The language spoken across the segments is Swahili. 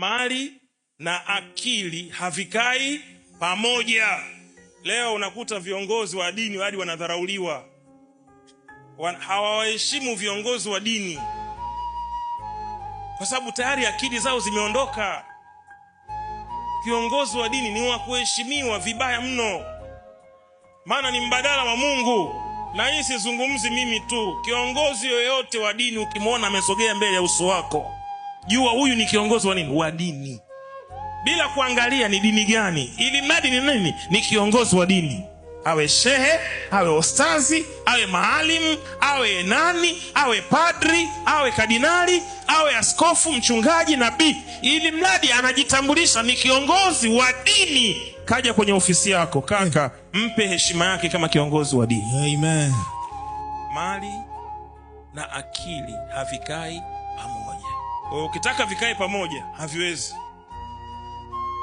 Mali na akili havikai pamoja. Leo unakuta viongozi wa dini hadi wanadharauliwa, hawaheshimu viongozi wa dini kwa sababu tayari akili zao zimeondoka. Kiongozi wa dini ni wa kuheshimiwa vibaya mno, maana ni mbadala wa Mungu. Na hii sizungumzi mimi tu, kiongozi yoyote wa dini ukimwona amesogea mbele ya uso wako, jua huyu ni kiongozi wa nini? Wa dini, bila kuangalia ni dini gani, ili mradi ni nini? Ni kiongozi wa dini. Awe shehe, awe ustazi, awe maalim, awe nani, awe padri, awe kardinali, awe askofu, mchungaji, nabii, ili mradi anajitambulisha ni kiongozi wa dini. Kaja kwenye ofisi yako, kaka, mpe heshima yake kama kiongozi wa dini. Amen. Mali na akili havikai pamoja. Ukitaka vikae pamoja, haviwezi.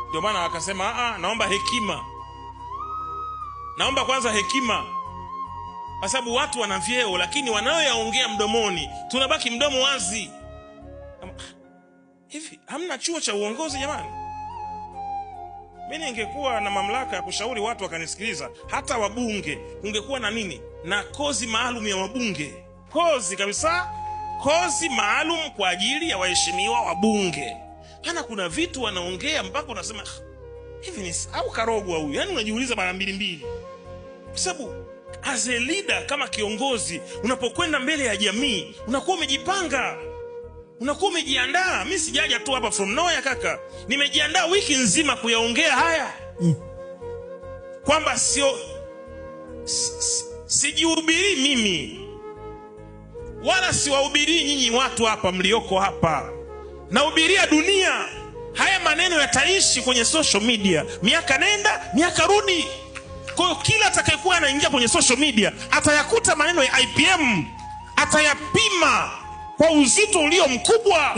Ndio maana akasema naomba hekima. Naomba kwanza hekima, kwa sababu watu wana vyeo lakini wanayoyaongea mdomoni, tunabaki mdomo wazi. Hivi hamna chuo cha uongozi jamani? Mimi ningekuwa na mamlaka ya kushauri watu wakanisikiliza, hata wabunge, ungekuwa na nini? Na kozi maalum ya wabunge. Kozi kabisa, kozi maalum kwa ajili ya waheshimiwa wabunge. Hana kuna vitu wanaongea mpaka unasema hivi ni au karogwa huyu? Yaani unajiuliza mara mbili. Kwa sababu as a leader, kama kiongozi, unapokwenda mbele ya jamii, unakuwa umejipanga, unakuwa umejiandaa. Mimi sijaja tu hapa from nowhere kaka, nimejiandaa wiki nzima kuyaongea haya. Kwamba sijihubiri mimi, wala siwahubiri nyinyi watu hapa mlioko hapa, nahubiria dunia. Haya maneno yataishi kwenye social media, miaka nenda miaka rudi. Kwa hiyo kila atakayekuwa anaingia kwenye social media atayakuta maneno ya IPM, atayapima kwa uzito ulio mkubwa.